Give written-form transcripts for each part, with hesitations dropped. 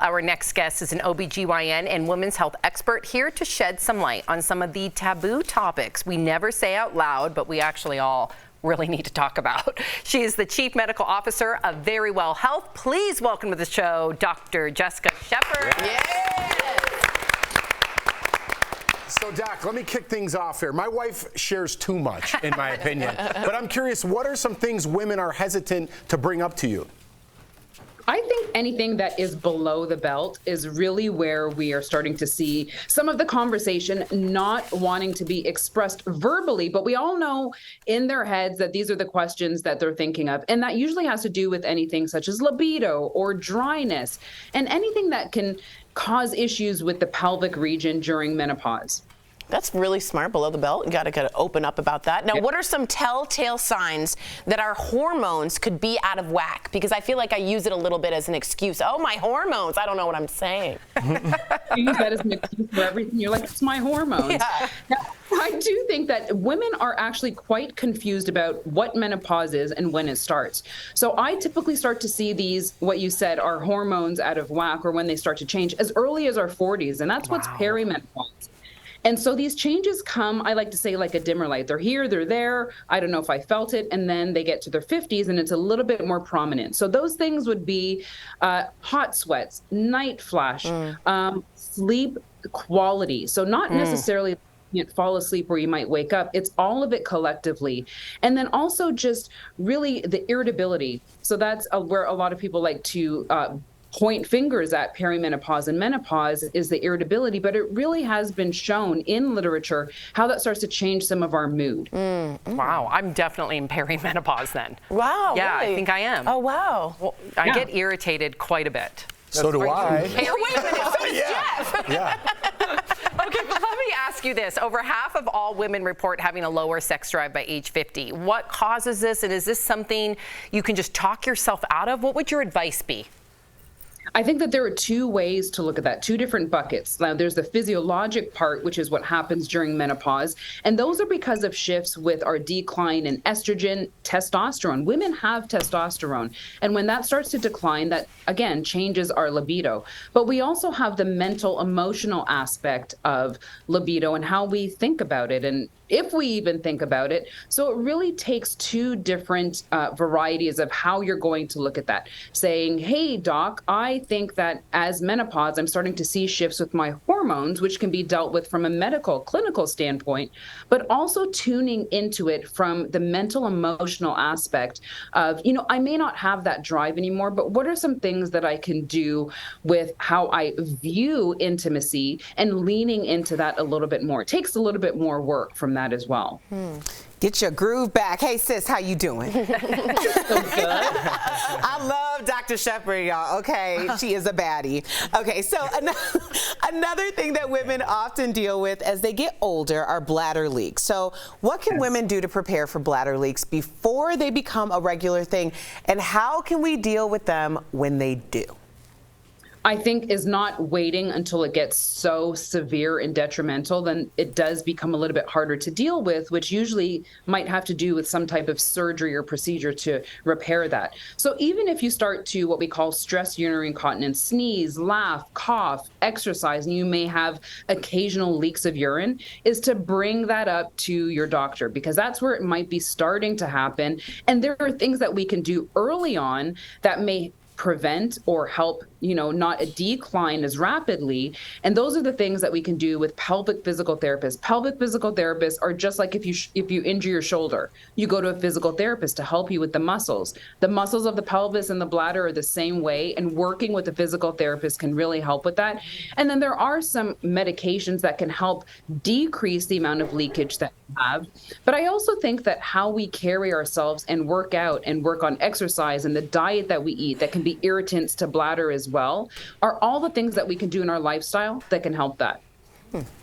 Our next guest is an OBGYN and women's health expert here to shed some light on some of the taboo topics we never say out loud, but we actually all really need to talk about. She is the Chief Medical Officer of Very Well Health. Please welcome to the show, Dr. Jessica Shepard. Yes. So, Doc, let me kick things off here. My wife shares too much, in my opinion. But I'm curious, what are some things women are hesitant to bring up to you? I think anything that is below the belt is really where we are starting to see some of the conversation not wanting to be expressed verbally, but we all know in their heads that these are the questions that they're thinking of. And that usually has to do with anything such as libido or dryness and anything that can cause issues with the pelvic region during menopause. That's really smart, below the belt. You gotta open up about that. Now, what are some telltale signs that our hormones could be out of whack? Because I feel like I use it a little bit as an excuse. Oh, my hormones. I don't know what I'm saying. You use that as an excuse for everything. You're like, it's my hormones. Yeah. Now, I do think that women are actually quite confused about what menopause is and when it starts. So I typically start to see these, what you said, our hormones out of whack or when they start to change as early as our 40s. And that's what's perimenopause. And so these changes come, I like to say, like a dimmer light. They're here, they're there. I don't know if I felt it. And then they get to their 50s and it's a little bit more prominent. So those things would be hot sweats, night flash, sleep quality. So not necessarily you fall asleep where you might wake up. It's all of it collectively. And then also just really the irritability. So that's where a lot of people like to point fingers at perimenopause and menopause is the irritability, but it really has been shown in literature how that starts to change some of our mood. Wow, I'm definitely in perimenopause then. Wow, Yeah, really? I think I am. Oh, wow. Well, I get irritated quite a bit. So do I. Hey, wait a minute, so does Jeff. Yeah. Okay, but let me ask you this. Over half of all women report having a lower sex drive by age 50. What causes this, and is this something you can just talk yourself out of? What would your advice be? I think that there are two ways to look at that, two different buckets. Now, there's the physiologic part, which is what happens during menopause. And those are because of shifts with our decline in estrogen, testosterone. Women have testosterone. And when that starts to decline, that, again, changes our libido. But we also have the mental, emotional aspect of libido and how we think about it, and if we even think about it. So it really takes two different varieties of how you're going to look at that. Saying, hey, doc, I think that as menopause, I'm starting to see shifts with my hormones, which can be dealt with from a medical, clinical standpoint, but also tuning into it from the mental, emotional aspect of, I may not have that drive anymore, but what are some things that I can do with how I view intimacy and leaning into that a little bit more? It takes a little bit more work from that as well. Get your groove back. Hey, sis, how you doing? So good. I love Dr. Shepard, y'all. Okay, she is a baddie. Okay, so another thing that women often deal with as they get older are bladder leaks. So what can women do to prepare for bladder leaks before they become a regular thing? And how can we deal with them when they do? I think is not waiting until it gets so severe and detrimental, then it does become a little bit harder to deal with, which usually might have to do with some type of surgery or procedure to repair that. So even if you start to what we call stress urinary incontinence, sneeze, laugh, cough, exercise, and you may have occasional leaks of urine, is to bring that up to your doctor, because that's where it might be starting to happen. And there are things that we can do early on that may prevent or help, not a decline as rapidly. And those are the things that we can do with pelvic physical therapists. Pelvic physical therapists are just like if you injure your shoulder, you go to a physical therapist to help you with the muscles. The muscles of the pelvis and the bladder are the same way, and working with a physical therapist can really help with that. And then there are some medications that can help decrease the amount of leakage that you have. But I also think that how we carry ourselves and work out and work on exercise and the diet that we eat that can be irritants to bladder as well are all the things that we can do in our lifestyle that can help that.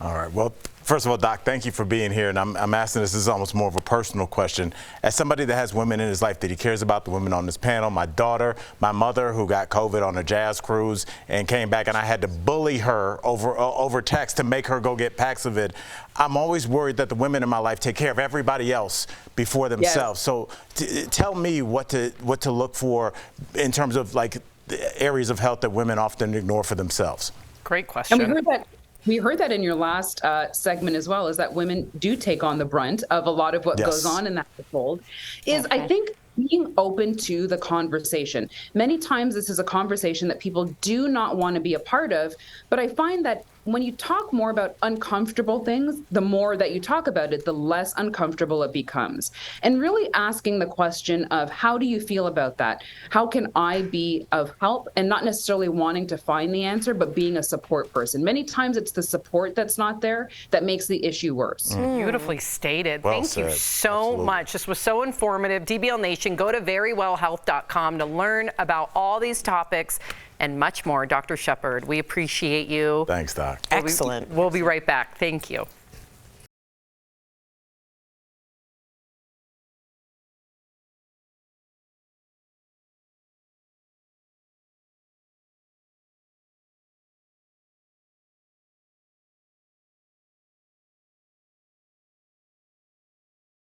All right. Well, first of all, Doc, thank you for being here. And I'm asking this is almost more of a personal question. As somebody that has women in his life that he cares about, the women on this panel, my daughter, my mother who got COVID on a jazz cruise and came back, and I had to bully her over text to make her go get Paxlovid. I'm always worried that the women in my life take care of everybody else before themselves. Yes. So tell me what to look for in terms of like areas of health that women often ignore for themselves? Great question. And we heard that in your last segment as well, is that women do take on the brunt of a lot of what goes on in that household. I think being open to the conversation. Many times this is a conversation that people do not want to be a part of, but I find that when you talk more about uncomfortable things, the more that you talk about it, the less uncomfortable it becomes. And really asking the question of, how do you feel about that? How can I be of help? And not necessarily wanting to find the answer, but being a support person. Many times it's the support that's not there that makes the issue worse. Beautifully stated. Well Thank you said. so Absolutely. much. This was so informative. DBL Nation, go to verywellhealth.com to learn about all these topics and much more. Dr. Shepard, we appreciate you. Thanks, Doc. Excellent. We'll be right back. Thank you.